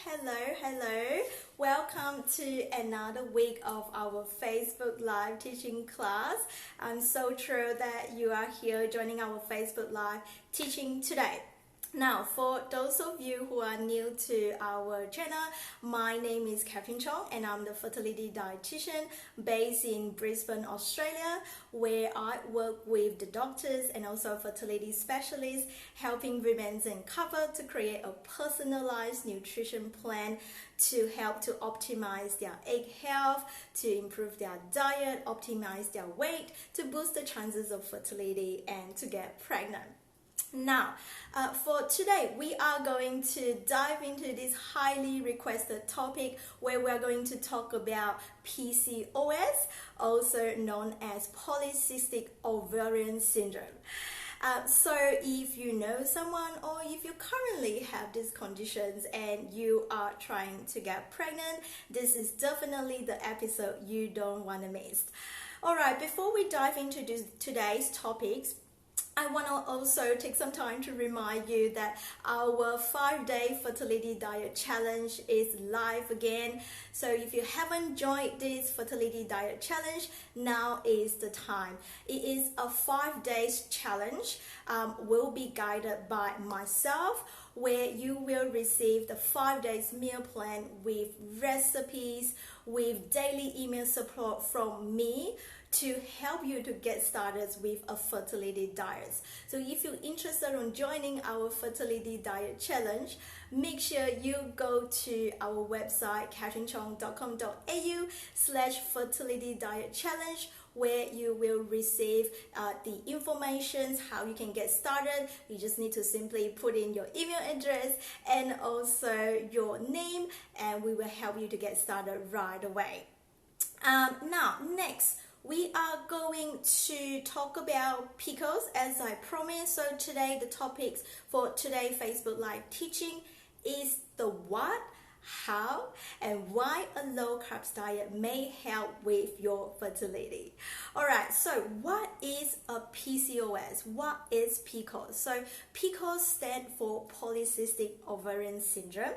Hello. Welcome to another week of our Facebook Live teaching class. I'm so thrilled that you are here joining our Facebook Live teaching today. Now, for those of you who are new to our channel, my name is Chong and I'm the fertility dietitian based in Brisbane, Australia, where I work with the doctors and also fertility specialists, helping women and couple to create a personalized nutrition plan to help to optimize their egg health, to improve their diet, optimize their weight, to boost the chances of fertility and to get pregnant. Now, for today, we are going to dive into this highly requested topic where we are going to talk about PCOS, also known as polycystic ovarian syndrome. So if you know someone or if you currently have these conditions and you are trying to get pregnant, this is definitely the episode you don't want to miss. Alright, before we dive into today's topics, I want to also take some time to remind you that our 5-day fertility diet challenge is live again. So if you haven't joined this fertility diet challenge, now is the time. It is a 5-day challenge, will be guided by myself, where you will receive the 5 days meal plan with recipes, with daily email support from me to help you to get started with a fertility diet. So if you're interested in joining our fertility diet challenge, make sure you go to our website katherineChong.com.au/fertility diet challenge, where you will receive the information how you can get started. You just need to simply put in your email address and also your name, and we will help you to get started right away. Now, next, we are going to talk about Pcos as I promised. So today the topics for today Facebook Live teaching is the what, how, and why a low-carb diet may help with your fertility. Alright, so what is a PCOS? What is Pcos? So Pcos stands for polycystic ovarian syndrome.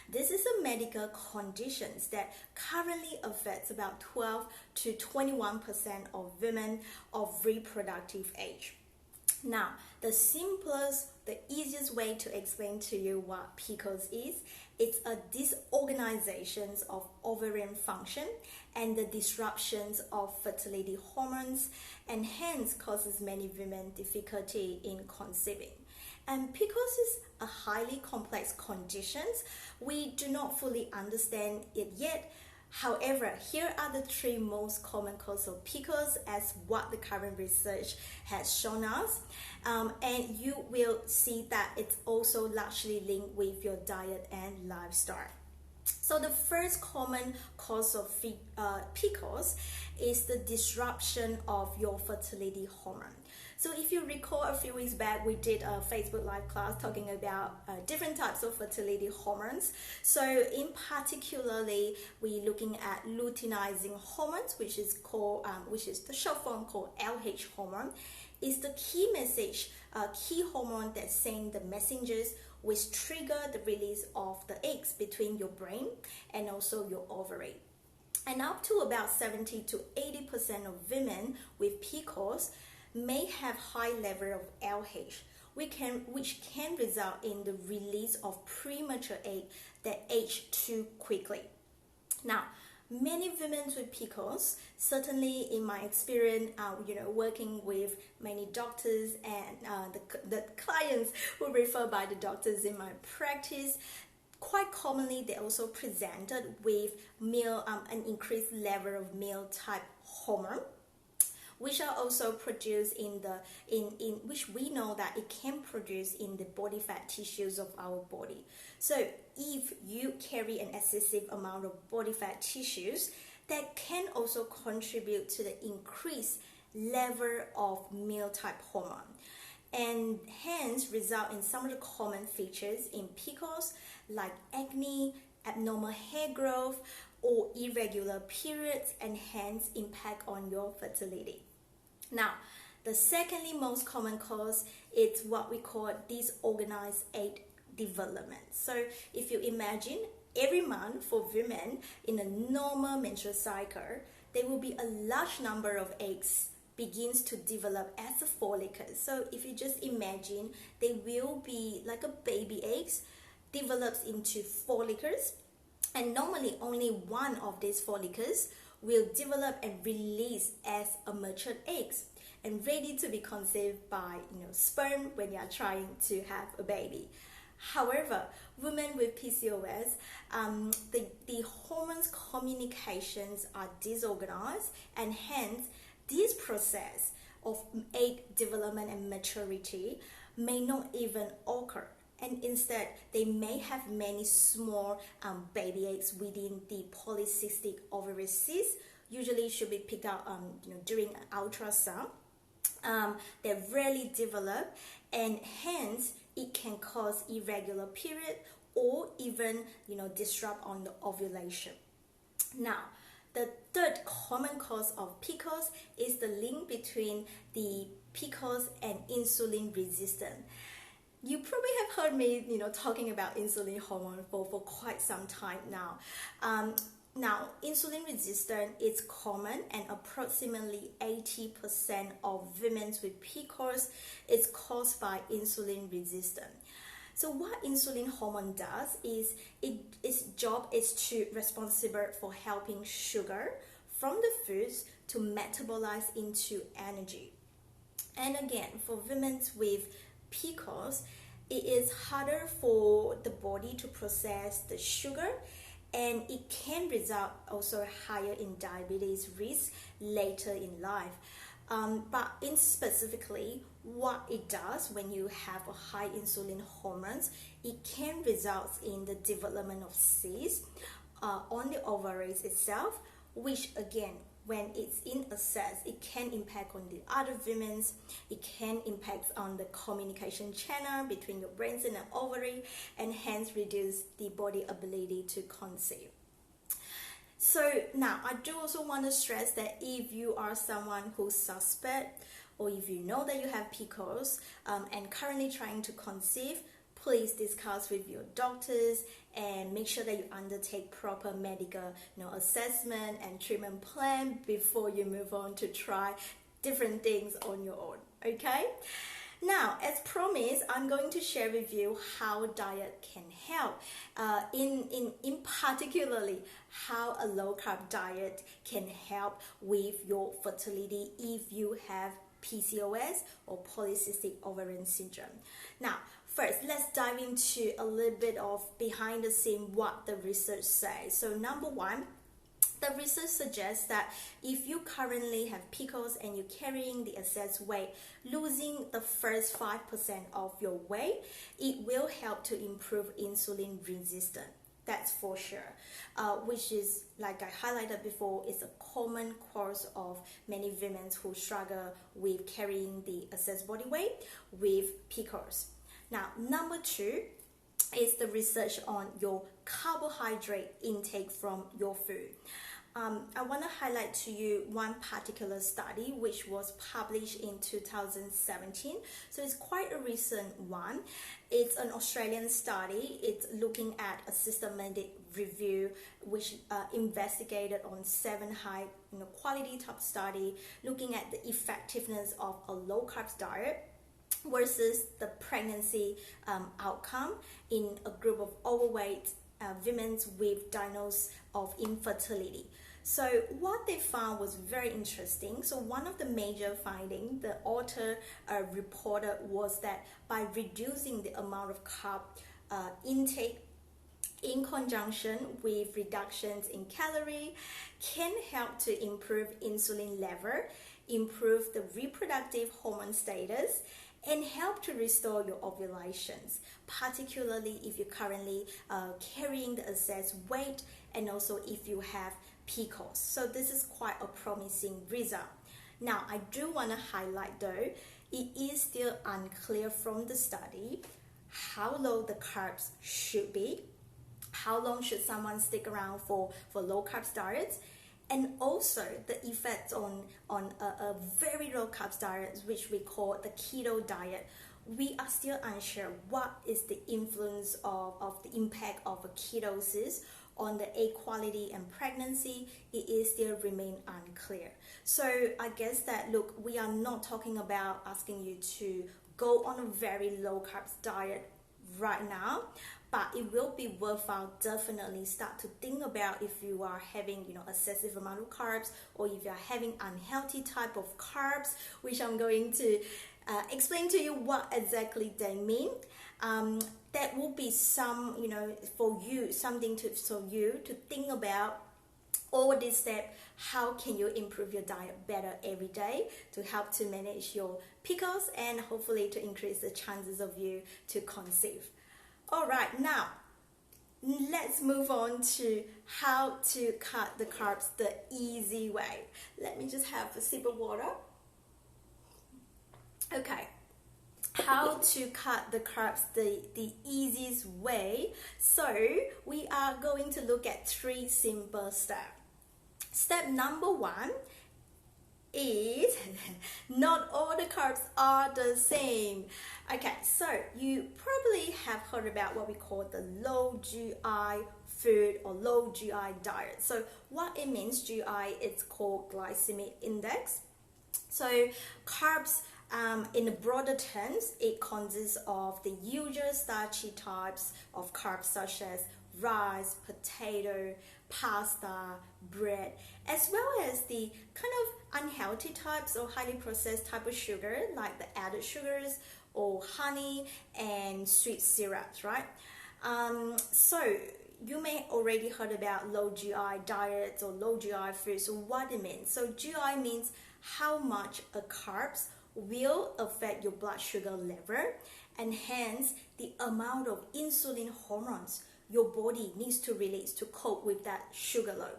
This is a medical condition that currently affects about 12 to 21% of women of reproductive age. Now, the easiest way to explain to you what PCOS is, it's a disorganization of ovarian function and the disruptions of fertility hormones, and hence causes many women difficulty in conceiving. And PCOS is a highly complex condition. We do not fully understand it yet. However, here are the 3 most common causes of PCOS as what the current research has shown us. And you will see that it's also largely linked with your diet and lifestyle. So the first common cause of PCOS is the disruption of your fertility hormone. So if you recall, a few weeks back, we did a Facebook Live class talking about different types of fertility hormones. So in particularly, we're looking at luteinizing hormones, which is the short form called LH hormone. Is the key message, key hormone that's saying the messengers which trigger the release of the eggs between your brain and also your ovary. And up to about 70 to 80% of women with PCOS may have high level of LH, which can result in the release of premature egg that age too quickly. Now, many women with PCOS, certainly in my experience, working with many doctors and the clients who refer by the doctors in my practice, quite commonly they also presented with an increased level of male type hormone, which are also produced which we know that it can produce in the body fat tissues of our body. So if you carry an excessive amount of body fat tissues, that can also contribute to the increased level of male type hormone, and hence result in some of the common features in PCOS like acne, abnormal hair growth, or irregular periods, and hence impact on your fertility. Now, the secondly most common cause is what we call disorganized egg development. So if you imagine every month for women in a normal menstrual cycle, there will be a large number of eggs begins to develop as a follicles. So if you just imagine, they will be like a baby eggs develops into follicles, and normally only one of these follicles will develop and release as a matured eggs and ready to be conceived by sperm when you are trying to have a baby. However, women with PCOS, the hormones communications are disorganized, and hence this process of egg development and maturity may not even occur, and instead they may have many small baby eggs within the polycystic ovary cyst. Usually should be picked out during an ultrasound. They rarely develop, and hence it can cause irregular period or even disrupt on the ovulation. Now, the third common cause of PCOS is the link between the PCOS and insulin resistance. You probably have heard me, talking about insulin hormone for quite some time now. Now, insulin resistance is common, and approximately 80% of women with PCOS is caused by insulin resistance. So what insulin hormone does is its job is to responsible for helping sugar from the foods to metabolize into energy. And again, for women with PCOS, it is harder for the body to process the sugar, and it can result also higher in diabetes risk later in life. But in specifically, what it does when you have a high insulin hormones, it can result in the development of cysts on the ovaries itself, which again, when it's in excess, it can impact on the other women's. It can impact on the communication channel between your brains and the ovary, and hence reduce the body ability to conceive. So now I do also want to stress that if you are someone who suspect, or if you know that you have PCOS and currently trying to conceive, please discuss with your doctors and make sure that you undertake proper medical assessment and treatment plan before you move on to try different things on your own. Okay? Now, as promised, I'm going to share with you how diet can help. In particularly, how a low-carb diet can help with your fertility if you have PCOS or polycystic ovarian syndrome. Now, first, let's dive into a little bit of behind the scene what the research says. So number one, the research suggests that if you currently have PCOS and you're carrying the excess weight, losing the first 5% of your weight, it will help to improve insulin resistance. That's for sure, which is, like I highlighted before, is a common cause of many women who struggle with carrying the excess body weight with PCOS. Now, number two is the research on your carbohydrate intake from your food. I want to highlight to you one particular study which was published in 2017. So it's quite a recent one. It's an Australian study. It's looking at a systematic review which investigated on 7 high quality top study looking at the effectiveness of a low-carb diet versus the pregnancy outcome in a group of overweight women with diagnosis of infertility. So what they found was very interesting. So one of the major findings the author reported was that by reducing the amount of carb intake in conjunction with reductions in calorie can help to improve insulin level, improve the reproductive hormone status, and help to restore your ovulations, particularly if you're currently carrying the excess weight and also if you have PCOS. So this is quite a promising result. Now, I do want to highlight though, it is still unclear from the study how low the carbs should be, how long should someone stick around for low carb diets, and also the effects on a very low carb diet, which we call the keto diet, we are still unsure what is the influence of the impact of ketosis on the egg quality and pregnancy. It is still remain unclear. So I guess that, look, we are not talking about asking you to go on a very low carbs diet right now, but it will be worthwhile. Definitely start to think about if you are having, excessive amount of carbs, or if you are having unhealthy type of carbs, which I'm going to explain to you what exactly they mean. That will be some, for you, something for you to think about. All these steps, how can you improve your diet better every day to help to manage your PCOS and hopefully to increase the chances of you to conceive. All right, now let's move on to how to cut the carbs the easy way. Let me just have a sip of water. Okay, how to cut the carbs the easiest way. So we are going to look at 3 simple steps. Step number 1 is not all the carbs are the same. Okay, so you probably have heard about what we call the low GI food or low GI diet. So what it means, GI, it's called glycemic index. So carbs, in the broader terms, it consists of the usual starchy types of carbs such as rice, potato, pasta, bread, as well as the kind of unhealthy types or highly processed type of sugar like the added sugars or honey and sweet syrups, right? So you may already heard about low GI diets or low GI foods. So what it means? So GI means how much a carbs will affect your blood sugar level, and hence the amount of insulin hormones your body needs to release to cope with that sugar load.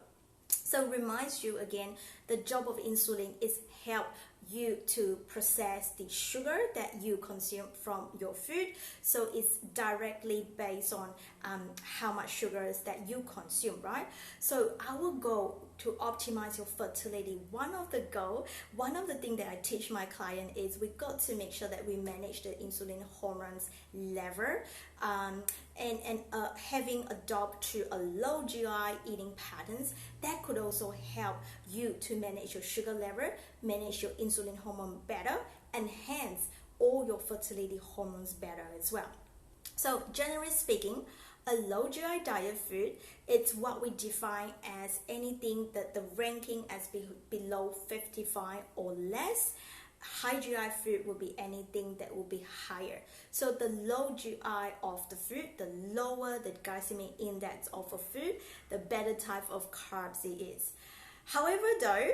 So reminds you again, the job of insulin is help you to process the sugar that you consume from your food. So it's directly based on how much sugars that you consume, right? So our goal to optimize your fertility, one of the things that I teach my client is we got to make sure that we manage the insulin hormones level, and having adopt to a low GI eating patterns that could also help you to manage your sugar level, manage your insulin hormone better, and hence all your fertility hormones better as well. So generally speaking, a low GI diet food, it's what we define as anything that the ranking as below 55 or less. High GI food will be anything that will be higher. So the low GI of the food, the lower the glycemic index of a food, the better type of carbs it is. However, though,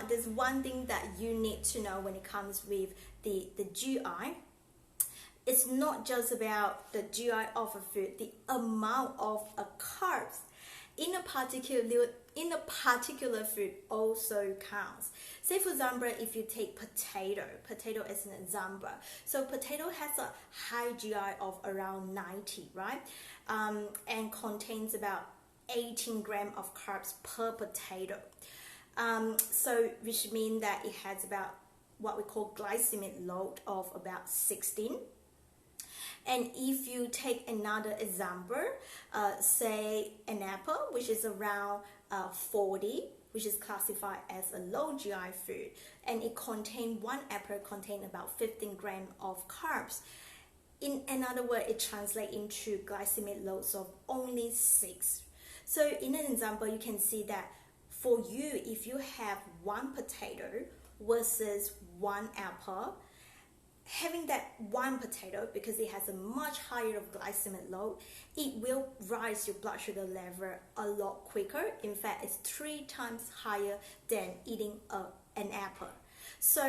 there's one thing that you need to know when it comes with the GI. It's not just about the GI of a food, the amount of carbs in a particular food also counts. Say for example, if you take potato as an example. So potato has a high GI of around 90, right? And contains about 18 grams of carbs per potato. So which means that it has about what we call glycemic load of about 16. And if you take another example, say an apple, which is around 40, which is classified as a low GI food, and one apple contains about 15 grams of carbs. In another word, it translates into glycemic loads of only 6. So in an example, you can see that for you, if you have 1 potato versus 1 apple, having that 1 potato, because it has a much higher of glycemic load, it will rise your blood sugar level a lot quicker. In fact, it's 3 times higher than eating an apple. So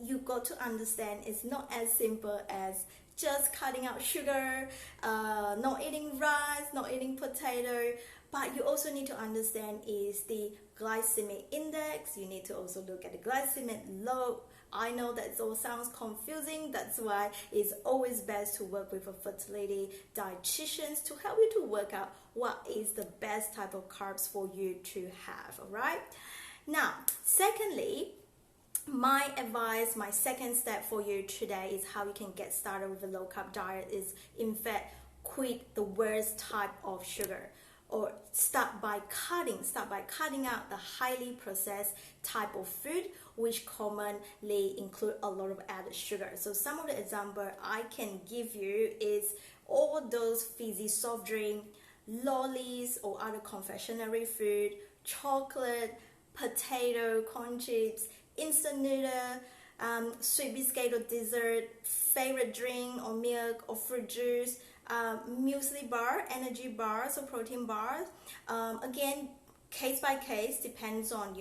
you got to understand it's not as simple as just cutting out sugar, not eating rice, not eating potato, but you also need to understand is the glycemic index. You need to also look at the glycemic load. I know that all sounds confusing. That's why it's always best to work with a fertility dietitian to help you to work out what is the best type of carbs for you to have, all right? Now, secondly, my advice, my second step for you today is how you can get started with a low carb diet is, in fact, quit the worst type of sugar, or start by cutting out the highly processed type of food, which commonly include a lot of added sugar. So some of the example I can give you is all those fizzy soft drink, lollies or other confectionery food, chocolate, potato, corn chips, instant noodle, sweet biscuit or dessert, favorite drink or milk or fruit juice, muesli bar, energy bars or protein bars. Again, case by case, depends on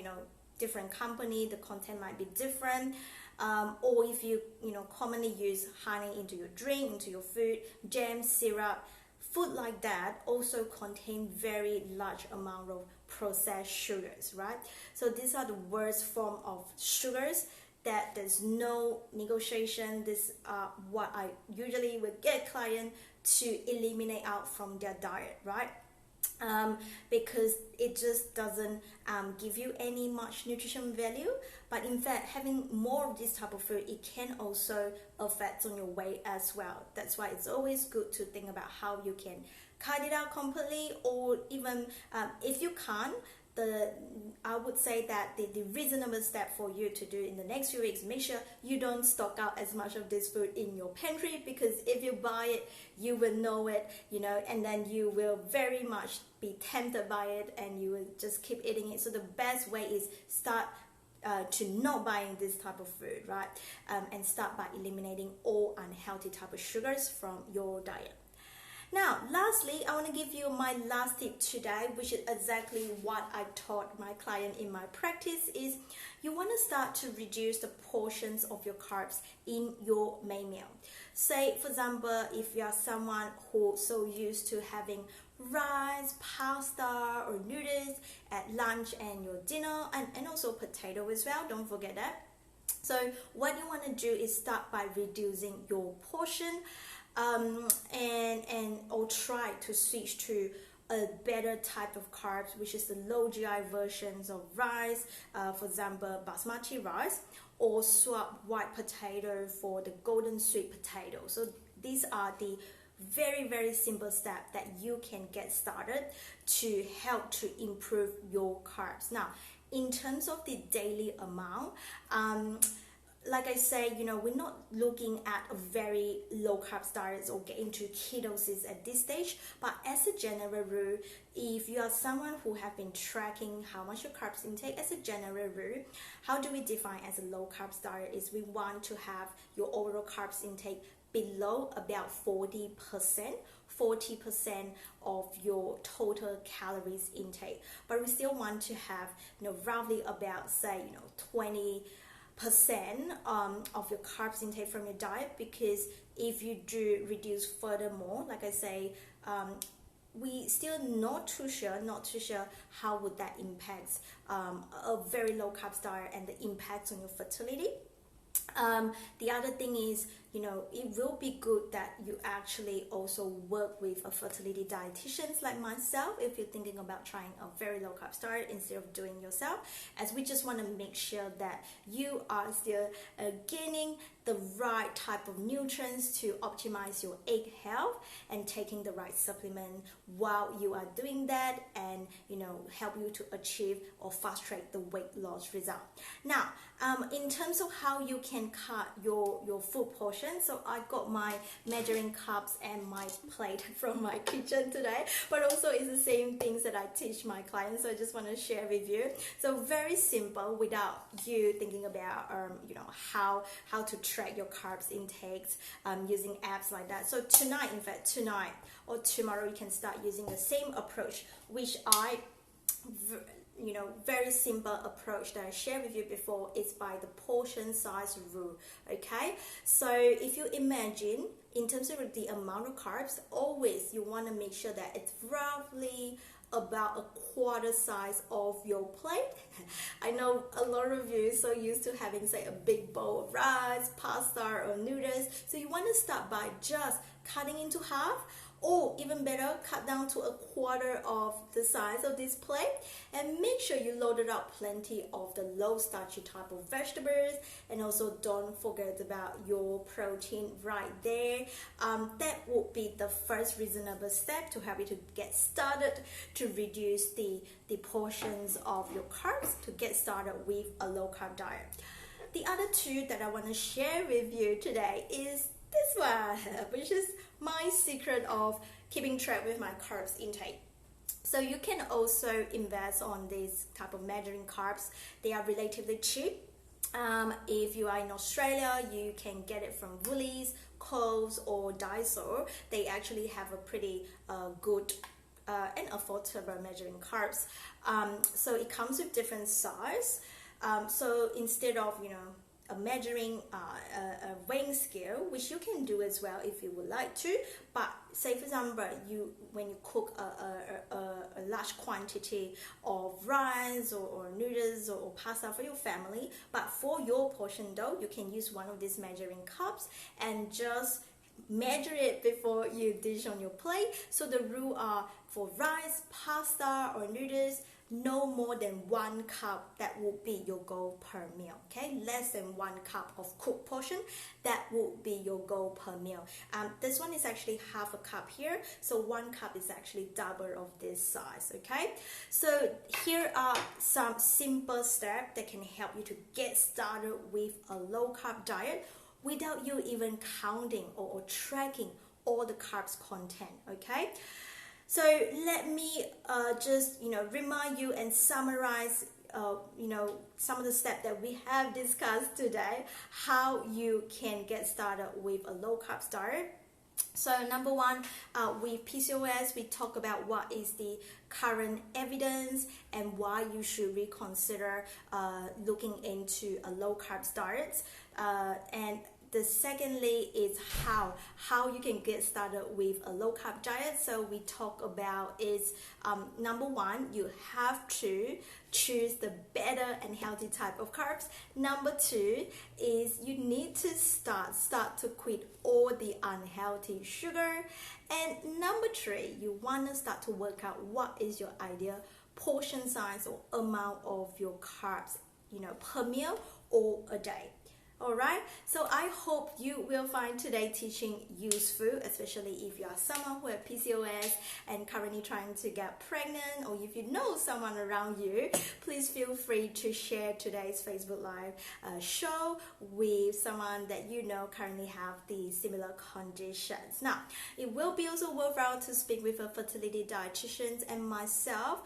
different company, the content might be different. Or if you commonly use honey into your drink, into your food, jam, syrup, food like that also contain very large amount of processed sugars, right? So these are the worst form of sugars that there's no negotiation. This are what I usually would get client to eliminate out from their diet, right? Because it just doesn't give you any much nutrition value, but in fact having more of this type of food, it can also affect on your weight as well. That's why it's always good to think about how you can cut it out completely, or even if you can't, I would say that the reasonable step for you to do in the next few weeks, make sure you don't stock out as much of this food in your pantry, because if you buy it, you will know it, and then you will very much be tempted by it and you will just keep eating it. So the best way is start to not buying this type of food, right? And start by eliminating all unhealthy type of sugars from your diet. Now, lastly, I want to give you my last tip today, which is exactly what I taught my client in my practice, is you want to start to reduce the portions of your carbs in your main meal. Say, for example, if you are someone who's so used to having rice, pasta, or noodles at lunch and your dinner, and also potato as well, don't forget that. So what you want to do is start by reducing your portion, or try to switch to a better type of carbs, which is the low GI versions of rice, for example basmati rice, or swap white potato for the golden sweet potato. So these are the very, very simple steps that you can get started to help to improve your carbs. Now, in terms of the daily amount, like I say, we're not looking at a very low carb diet or get into ketosis at this stage, but as a general rule, if you are someone who have been tracking how much your carbs intake, as a general rule, how do we define as a low carb diet is we want to have your overall carbs intake below about 40% of your total calories intake, but we still want to have roughly about, say, 20% of your carbs intake from your diet, because if you do reduce furthermore, like I say, we still not too sure how would that impact a very low carb diet and the impact on your fertility. The other thing is, it will be good that you actually also work with a fertility dietitian like myself if you're thinking about trying a very low carb diet instead of doing yourself, as we just want to make sure that you are still gaining the right type of nutrients to optimize your egg health and taking the right supplement while you are doing that, and help you to achieve or fast track the weight loss result. Now, in terms of how you can cut your food portion, so I got my measuring cups and my plate from my kitchen today, but also it's the same things that I teach my clients, so I just want to share with you. So very simple, without you thinking about how to track your carbs intakes using apps like that. So tonight or tomorrow, you can start using the same approach, which I very simple approach that I shared with you before, is by the portion size rule. Okay, so if you imagine in terms of the amount of carbs, always you want to make sure that it's roughly about a quarter size of your plate. I know a lot of you are so used to having, say, a big bowl of rice, pasta, or noodles, so you want to start by just cutting into half, or even better, cut down to a quarter of the size of this plate, and make sure you loaded up plenty of the low starchy type of vegetables, and also don't forget about your protein right there. That would be the first reasonable step to help you to get started to reduce the portions of your carbs, to get started with a low carb diet. The other two that I want to share with you today is this one, which is my secret of keeping track with my carbs intake. So you can also invest on this type of measuring carbs. They are relatively cheap. If you are in Australia, you can get it from Woolies, Coles, or Daiso. They actually have a pretty good and affordable measuring carbs. So it comes with different size. So instead of a measuring a weighing scale, which you can do as well if you would like to, but say for example, when you cook a large quantity of rice or noodles or pasta for your family, but for your portion though, you can use one of these measuring cups and just measure it before you dish on your plate. So the rule are for rice, pasta or noodles, no more than 1 cup. That would be your goal per meal. Okay, less than 1 cup of cooked portion, that would be your goal per meal. This one is actually half a cup here, so 1 cup is actually double of this size. Okay, so here are some simple steps that can help you to get started with a low carb diet without you even counting or tracking all the carbs content. Okay, so let me just remind you and summarize some of the steps that we have discussed today, how you can get started with a low carb diet. So number one, with PCOS, we talk about what is the current evidence and why you should reconsider looking into a low carb diet. And the secondly is how you can get started with a low carb diet. So we talk about is number one, you have to choose the better and healthy type of carbs. Number two is you need to start to quit all the unhealthy sugar. And number three, you want to start to work out what is your ideal portion size or amount of your carbs per meal or a day. Alright, so I hope you will find today's teaching useful, especially if you are someone who has PCOS and currently trying to get pregnant, or if you know someone around you. Please feel free to share today's Facebook Live show with someone that you know currently have the similar conditions. Now, it will be also worthwhile to speak with a fertility dietitian and myself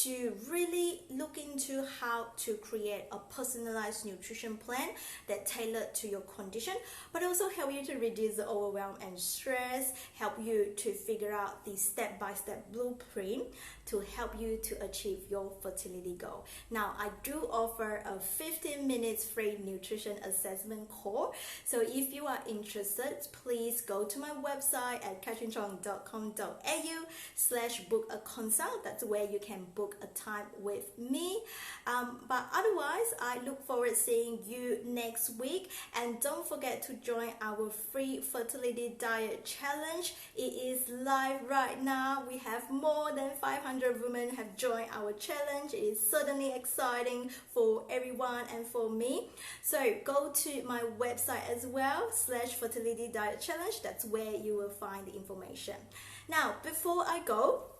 to really look into how to create a personalized nutrition plan that tailored to your condition, but also help you to reduce the overwhelm and stress, help you to figure out the step-by-step blueprint to help you to achieve your fertility goal. Now, I do offer a 15 minutes free nutrition assessment call. So if you are interested, please go to my website at katrinchong.com.au/book a consult. That's where you can book a time with me. But otherwise, I look forward to seeing you next week. And don't forget to join our free fertility diet challenge. It is live right now. We have more than 500 women have joined our challenge. It is certainly exciting for everyone and for me. So go to my website as well, /fertility diet challenge. That's where you will find the information. Now, before I go,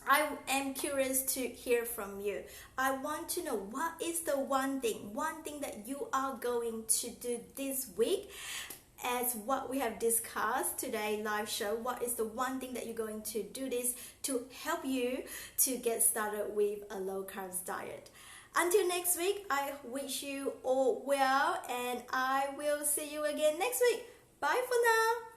I am curious to hear from you. I want to know, what is the one thing that you are going to do this week as what we have discussed today live show. What is the one thing that you're going to do this to help you to get started with a low carbs diet? Until next week, I wish you all well, and I will see you again next week. Bye for now.